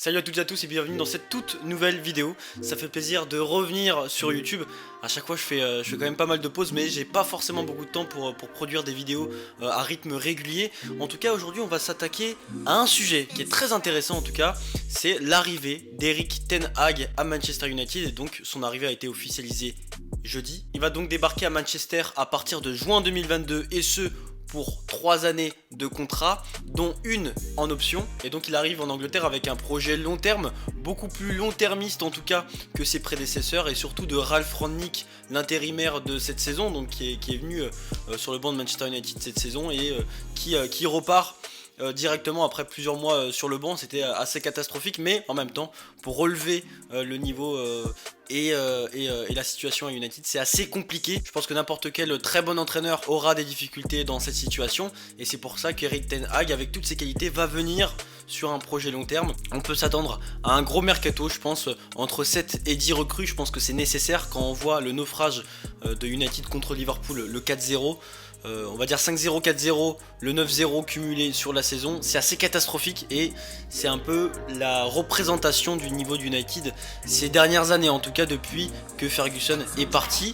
Salut à toutes et à tous et bienvenue dans cette toute nouvelle vidéo. Ça fait plaisir de revenir sur YouTube. À chaque fois je fais quand même pas mal de pauses, mais j'ai pas forcément beaucoup de temps pour produire des vidéos à rythme régulier. En tout cas aujourd'hui on va s'attaquer à un sujet qui est très intéressant en tout cas. C'est l'arrivée d'Erik ten Hag à Manchester United, et donc son arrivée a été officialisée jeudi. Il va donc débarquer à Manchester à partir de juin 2022, et ce pour 3 années de contrat, dont une en option. Et donc il arrive en Angleterre avec un projet long terme, beaucoup plus long-termiste en tout cas que ses prédécesseurs, et surtout de Ralph Rangnick, l'intérimaire de cette saison, donc qui est venu sur le banc de Manchester United cette saison, et qui repart directement après plusieurs mois sur le banc. C'était assez catastrophique, mais en même temps pour relever le niveau et la situation à United, c'est assez compliqué. Je pense que n'importe quel très bon entraîneur aura des difficultés dans cette situation, et c'est pour ça qu'Erik ten Hag, avec toutes ses qualités, va venir sur un projet long terme. On peut s'attendre à un gros mercato, je pense, entre 7 et 10 recrues. Je pense que c'est nécessaire quand on voit le naufrage de United contre Liverpool, le 4-0. On va dire 5-0, 4-0, le 9-0 cumulé sur la saison. C'est assez catastrophique, et c'est un peu la représentation du niveau d'United ces dernières années, en tout cas depuis que Ferguson est parti.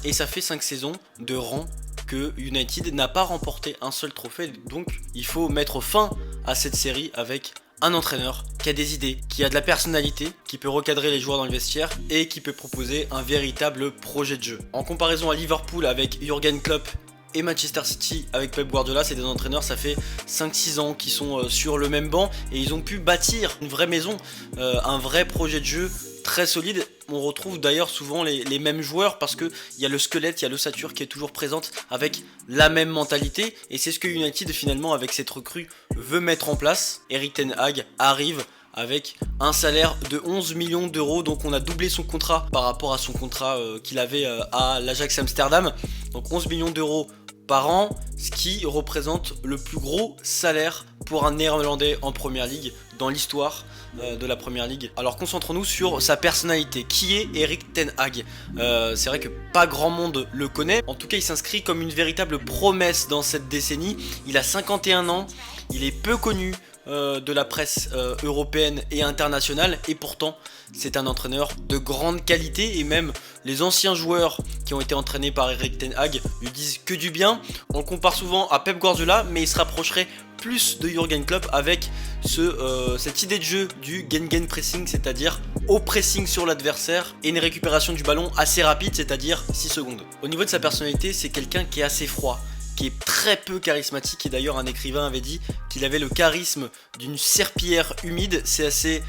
Et ça fait 5 saisons de rang que United n'a pas remporté un seul trophée. Donc il faut mettre fin à cette série avec un entraîneur qui a des idées, qui a de la personnalité, qui peut recadrer les joueurs dans le vestiaire et qui peut proposer un véritable projet de jeu. En comparaison à Liverpool avec Jürgen Klopp et Manchester City avec Pep Guardiola, c'est des entraîneurs, ça fait 5-6 ans qu'ils sont sur le même banc, et ils ont pu bâtir une vraie maison, un vrai projet de jeu très solide. On retrouve d'ailleurs souvent les mêmes joueurs, parce qu'il y a le squelette, il y a l'ossature qui est toujours présente avec la même mentalité, et c'est ce que United finalement avec cette recrue veut mettre en place. Erik ten Hag arrive avec un salaire de 11 millions d'euros, donc on a doublé son contrat par rapport à son contrat qu'il avait à l'Ajax Amsterdam, donc 11 millions d'euros par an, ce qui représente le plus gros salaire pour un Néerlandais en Première Ligue dans l'histoire de la Première Ligue. Alors concentrons-nous sur sa personnalité. Qui est Erik ten Hag? C'est vrai que pas grand monde le connaît. En tout cas, il s'inscrit comme une véritable promesse dans cette décennie. Il a 51 ans, il est peu connu de la presse européenne et internationale, et pourtant c'est un entraîneur de grande qualité, et même les anciens joueurs qui ont été entraînés par Erik ten Hag lui disent que du bien. On le compare souvent à Pep Guardiola, mais il se rapprocherait plus de Jürgen Klopp avec cette idée de jeu du Gegenpressing, c'est-à-dire au pressing sur l'adversaire et une récupération du ballon assez rapide, c'est-à-dire 6 secondes. Au niveau de sa personnalité, c'est quelqu'un qui est assez froid, qui est très peu charismatique, et d'ailleurs un écrivain avait dit qu'il avait le charisme d'une serpillière humide. C'est assez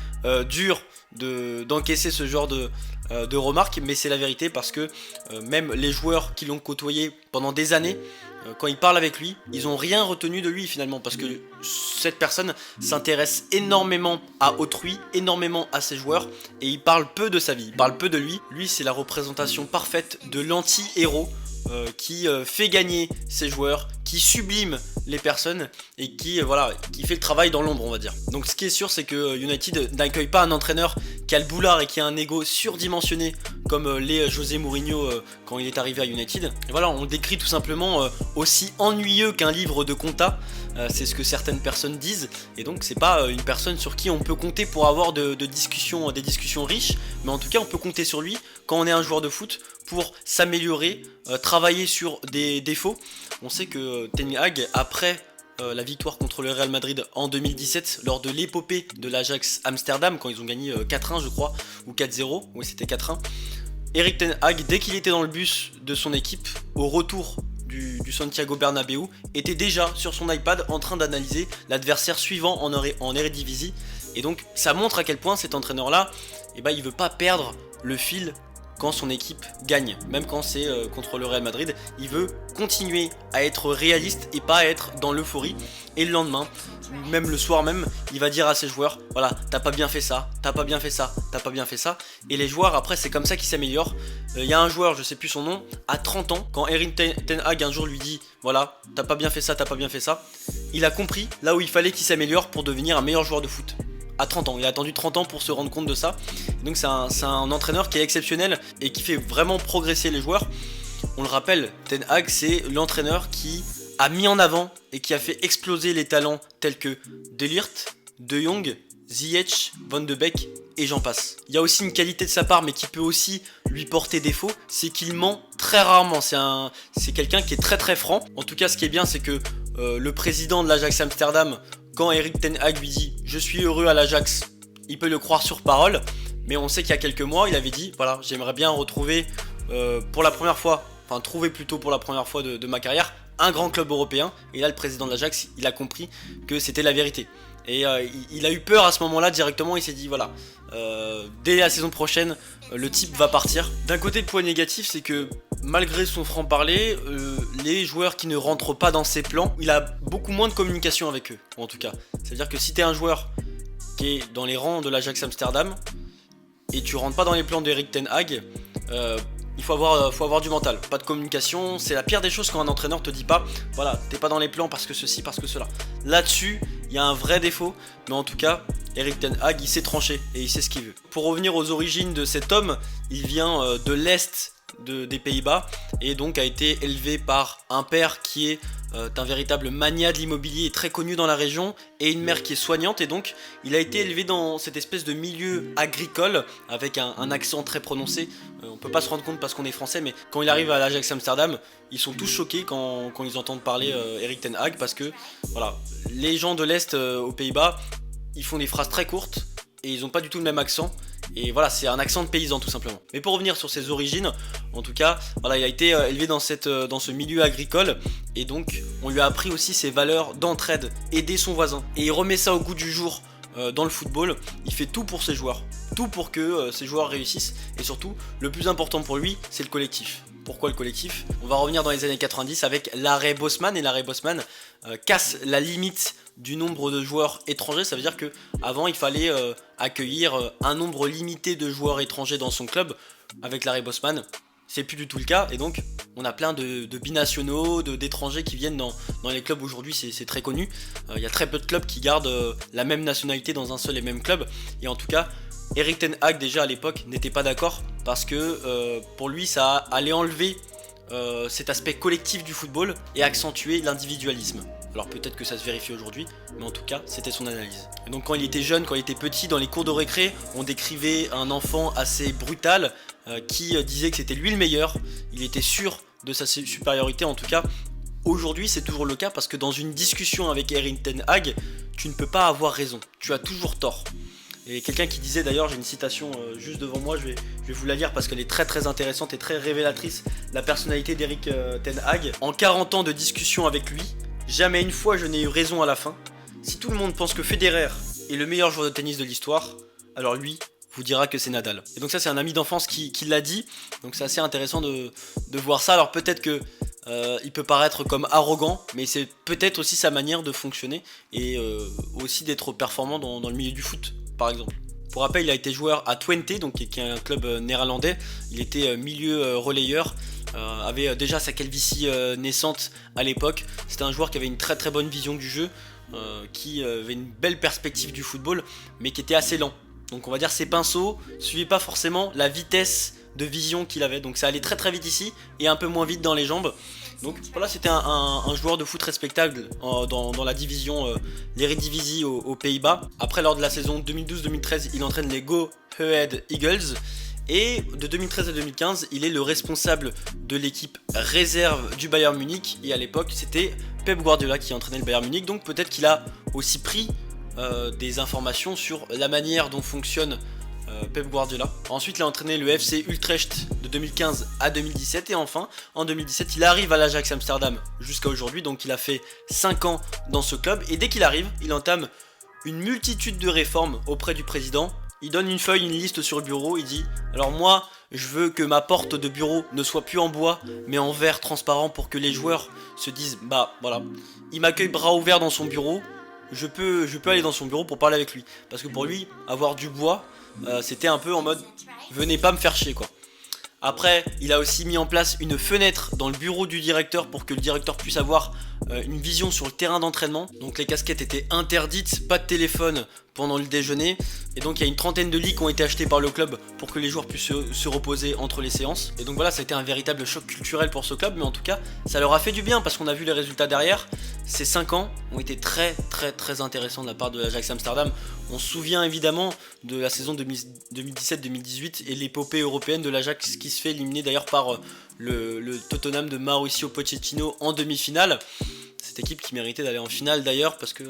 dur d'encaisser ce genre de remarques, mais c'est la vérité, parce que même les joueurs qui l'ont côtoyé pendant des années, quand ils parlent avec lui, ils n'ont rien retenu de lui finalement, parce que cette personne s'intéresse énormément à autrui, énormément à ses joueurs, et il parle peu de sa vie, il parle peu de lui. Lui, c'est la représentation parfaite de l'anti-héros, qui fait gagner ses joueurs, qui sublime les personnes, et qui fait le travail dans l'ombre, on va dire. Donc ce qui est sûr, c'est que United n'accueille pas un entraîneur qui a le boulard et qui a un ego surdimensionné comme l'est José Mourinho quand il est arrivé à United. Et voilà, on le décrit tout simplement aussi ennuyeux qu'un livre de compta, c'est ce que certaines personnes disent, et donc c'est pas une personne sur qui on peut compter pour avoir des discussions riches, mais en tout cas on peut compter sur lui quand on est un joueur de foot pour s'améliorer, travailler sur des défauts. On sait que ten Hag, après la victoire contre le Real Madrid en 2017, lors de l'épopée de l'Ajax Amsterdam, quand ils ont gagné 4-1 je crois, ou 4-0, oui c'était 4-1, Erik ten Hag, dès qu'il était dans le bus de son équipe, au retour du Santiago Bernabéu, était déjà sur son iPad en train d'analyser l'adversaire suivant en Eredivisie. Et donc ça montre à quel point cet entraîneur là, il veut pas perdre le fil quand son équipe gagne, même quand c'est contre le Real Madrid. Il veut continuer à être réaliste et pas être dans l'euphorie, et le lendemain, même le soir même, il va dire à ses joueurs, voilà, t'as pas bien fait ça, t'as pas bien fait ça, t'as pas bien fait ça, et les joueurs après c'est comme ça qu'ils s'améliorent. Il y a un joueur, je sais plus son nom, à 30 ans, quand Erik ten Hag un jour lui dit, voilà, t'as pas bien fait ça, t'as pas bien fait ça, il a compris là où il fallait qu'il s'améliore pour devenir un meilleur joueur de foot. À 30 ans, il a attendu 30 ans pour se rendre compte de ça. Donc c'est un entraîneur qui est exceptionnel et qui fait vraiment progresser les joueurs. On le rappelle, ten Hag, c'est l'entraîneur qui a mis en avant et qui a fait exploser les talents tels que De Ligt, De Jong, Ziyech, Van de Beek et j'en passe. Il y a aussi une qualité de sa part, mais qui peut aussi lui porter défaut, c'est qu'il ment très rarement. C'est quelqu'un qui est très très franc. En tout cas, ce qui est bien, c'est que le président de l'Ajax Amsterdam, quand Erik ten Hag lui dit « Je suis heureux à l'Ajax », il peut le croire sur parole. Mais on sait qu'il y a quelques mois, il avait dit « Voilà, j'aimerais bien retrouver pour la première fois, enfin trouver plutôt pour la première fois de ma carrière, un grand club européen. » Et là, le président de l'Ajax, il a compris que c'était la vérité. Et il a eu peur à ce moment-là directement, il s'est dit voilà, dès la saison prochaine, le type va partir. D'un côté, le point négatif, c'est que malgré son franc-parler, les joueurs qui ne rentrent pas dans ses plans, il a beaucoup moins de communication avec eux, en tout cas. C'est-à-dire que si tu es un joueur qui est dans les rangs de l'Ajax Amsterdam, et tu rentres pas dans les plans d'Erik ten Hag, il faut avoir du mental, pas de communication. C'est la pire des choses quand un entraîneur te dit pas voilà, t'es pas dans les plans parce que ceci, parce que cela. Là-dessus, il y a un vrai défaut, mais en tout cas, Erik ten Hag, il sait trancher et il sait ce qu'il veut. Pour revenir aux origines de cet homme, il vient de l'Est des Pays-Bas et donc a été élevé par un père qui est un véritable mania de l'immobilier, très connu dans la région, et une mère qui est soignante, et donc il a été élevé dans cette espèce de milieu agricole avec un accent très prononcé. On peut pas se rendre compte parce qu'on est français, mais quand il arrive à l'Ajax Amsterdam, ils sont tous choqués quand ils entendent parler Erik ten Hag, parce que voilà, les gens de l'Est aux Pays-Bas, ils font des phrases très courtes et ils ont pas du tout le même accent. Et voilà, c'est un accent de paysan tout simplement. Mais pour revenir sur ses origines, en tout cas, voilà, il a été élevé dans ce milieu agricole. Et donc, on lui a appris aussi ses valeurs d'entraide, aider son voisin. Et il remet ça au goût du jour dans le football. Il fait tout pour ses joueurs. Tout pour que ses joueurs réussissent. Et surtout, le plus important pour lui, c'est le collectif. Pourquoi le collectif ? On va revenir dans les années 90 avec l'arrêt Bosman. Et l'arrêt Bosman casse la limite du nombre de joueurs étrangers. Ça veut dire qu'avant il fallait accueillir un nombre limité de joueurs étrangers dans son club. Avec l'arrêt Bosman, c'est plus du tout le cas, et donc on a plein de binationaux, d'étrangers qui viennent dans les clubs aujourd'hui. C'est très connu. Il y a très peu de clubs qui gardent la même nationalité dans un seul et même club. Et en tout cas, Erik ten Hag déjà à l'époque n'était pas d'accord, parce que pour lui ça allait enlever cet aspect collectif du football et accentuer l'individualisme. Alors peut-être que ça se vérifie aujourd'hui, mais en tout cas c'était son analyse. Et donc quand il était jeune, quand il était petit, dans les cours de récré, on décrivait un enfant assez brutal qui disait que c'était lui le meilleur. Il était sûr de sa supériorité. En tout cas, aujourd'hui c'est toujours le cas, parce que dans une discussion avec Erik ten Hag, tu ne peux pas avoir raison, tu as toujours tort. Et quelqu'un qui disait, d'ailleurs, j'ai une citation juste devant moi, je vais vous la lire parce qu'elle est très très intéressante et très révélatrice de la personnalité d'Erik ten Hag. En 40 ans de discussion avec lui, jamais une fois je n'ai eu raison à la fin. Si tout le monde pense que Federer est le meilleur joueur de tennis de l'histoire, alors lui vous dira que c'est Nadal. Et donc ça, c'est un ami d'enfance qui l'a dit, donc c'est assez intéressant de voir ça. Alors peut-être que il peut paraître comme arrogant, mais c'est peut-être aussi sa manière de fonctionner et aussi d'être performant dans le milieu du foot, par exemple. Pour rappel, il a été joueur à Twente, donc qui est un club néerlandais. Il était milieu relayeur, avait déjà sa calvitie naissante à l'époque. C'était un joueur qui avait une très très bonne vision du jeu, qui avait une belle perspective du football, mais qui était assez lent. Donc on va dire ses pinceaux ne suivaient pas forcément la vitesse de vision qu'il avait. Donc ça allait très très vite ici et un peu moins vite dans les jambes. Donc voilà, c'était un joueur de foot respectable dans la division, l'Eredivisie aux Pays-Bas. Après, lors de la saison 2012-2013, il entraîne les Go Ahead Eagles. Et de 2013 à 2015, il est le responsable de l'équipe réserve du Bayern Munich. Et à l'époque, c'était Pep Guardiola qui entraînait le Bayern Munich. Donc peut-être qu'il a aussi pris des informations sur la manière dont fonctionne Pep Guardiola. Ensuite, il a entraîné le FC Utrecht de 2015 à 2017. Et enfin, en 2017, il arrive à l'Ajax Amsterdam jusqu'à aujourd'hui. Donc il a fait 5 ans dans ce club. Et dès qu'il arrive, il entame une multitude de réformes auprès du président. Il donne une feuille, une liste sur le bureau. Il dit, alors moi, je veux que ma porte de bureau ne soit plus en bois, mais en verre transparent, pour que les joueurs se disent, bah voilà, il m'accueille bras ouverts dans son bureau. Je peux aller dans son bureau pour parler avec lui. Parce que pour lui, avoir du bois, c'était un peu en mode venez pas me faire chier quoi. Après, il a aussi mis en place une fenêtre dans le bureau du directeur pour que le directeur puisse avoir une vision sur le terrain d'entraînement. Donc les casquettes étaient interdites, pas de téléphone pendant le déjeuner. Et donc il y a une trentaine de lits qui ont été achetés par le club pour que les joueurs puissent se reposer entre les séances. Et donc voilà, ça a été un véritable choc culturel pour ce club, mais en tout cas ça leur a fait du bien parce qu'on a vu les résultats derrière. Ces 5 ans ont été très intéressants de la part de l'Ajax Amsterdam. On se souvient évidemment de la saison 2017-2018 et l'épopée européenne de l'Ajax qui se fait éliminer d'ailleurs par le Tottenham de Mauricio Pochettino en demi-finale. Cette équipe qui méritait d'aller en finale d'ailleurs parce que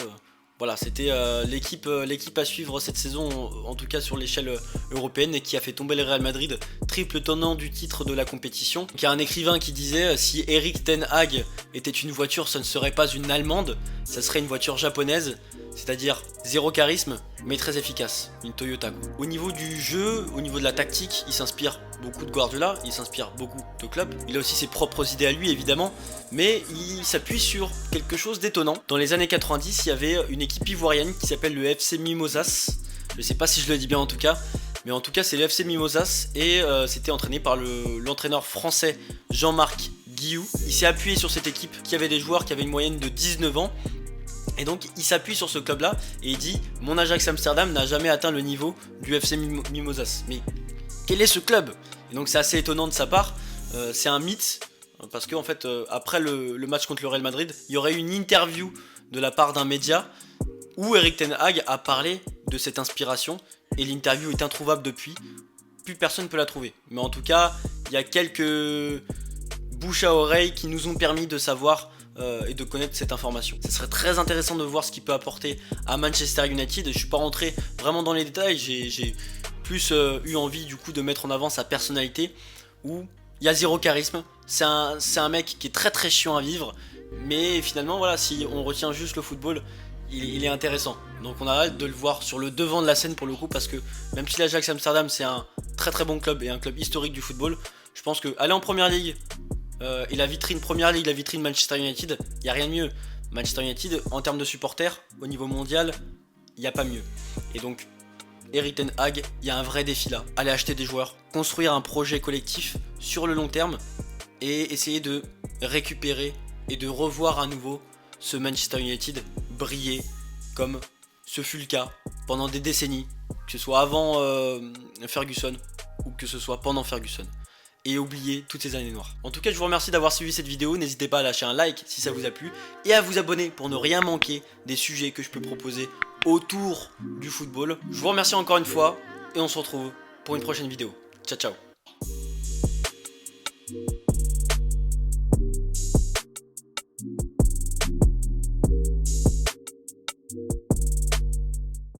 voilà, c'était l'équipe à suivre cette saison, en tout cas sur l'échelle européenne, et qui a fait tomber le Real Madrid, triple tenant du titre de la compétition. Il y a un écrivain qui disait si Erik ten Hag était une voiture, ce ne serait pas une allemande, ça serait une voiture japonaise, c'est-à-dire zéro charisme, mais très efficace, une Toyota quoi. Au niveau du jeu, au niveau de la tactique, il s'inspire beaucoup de Guardiola, il s'inspire beaucoup de Klopp, il a aussi ses propres idées à lui évidemment, mais il s'appuie sur quelque chose d'étonnant. Dans les années 90, il y avait une équipe ivoirienne qui s'appelle le FC Mimosas, je sais pas si je le dis bien en tout cas, mais en tout cas c'est le FC Mimosas et c'était entraîné par l'entraîneur français Jean-Marc Guillou. Il s'est appuyé sur cette équipe qui avait des joueurs qui avaient une moyenne de 19 ans. Et donc il s'appuie sur ce club là et il dit mon Ajax Amsterdam n'a jamais atteint le niveau du FC Mimosas. Mais quel est ce club? Et donc c'est assez étonnant de sa part, c'est un mythe parce que en fait après le match contre le Real Madrid, il y aurait eu une interview de la part d'un média où Erik ten Hag a parlé de cette inspiration et l'interview est introuvable depuis, plus personne ne peut la trouver. Mais en tout cas, il y a quelques bouche à oreille qui nous ont permis de savoir et de connaître cette information. Ce serait très intéressant de voir ce qu'il peut apporter à Manchester United. Je ne suis pas rentré vraiment dans les détails, j'ai plus eu envie du coup de mettre en avant sa personnalité où il y a zéro charisme. C'est un mec qui est très chiant à vivre, mais finalement voilà, si on retient juste le football, il est intéressant. Donc on a hâte de le voir sur le devant de la scène pour le coup, parce que même si l'Ajax Amsterdam c'est un très bon club et un club historique du football, je pense que aller en première ligue et la vitrine Première Ligue, la vitrine Manchester United, il n'y a rien de mieux. Manchester United, en termes de supporters, au niveau mondial, il n'y a pas mieux. Et donc, Erik ten Hag, il y a un vrai défi là. Aller acheter des joueurs, construire un projet collectif sur le long terme et essayer de récupérer et de revoir à nouveau ce Manchester United briller comme ce fut le cas pendant des décennies, que ce soit avant Ferguson ou que ce soit pendant Ferguson. Et oublier toutes ces années noires. En tout cas, je vous remercie d'avoir suivi cette vidéo. N'hésitez pas à lâcher un like si ça vous a plu et à vous abonner pour ne rien manquer des sujets que je peux proposer autour du football. Je vous remercie encore une fois et on se retrouve pour une prochaine vidéo. Ciao ciao.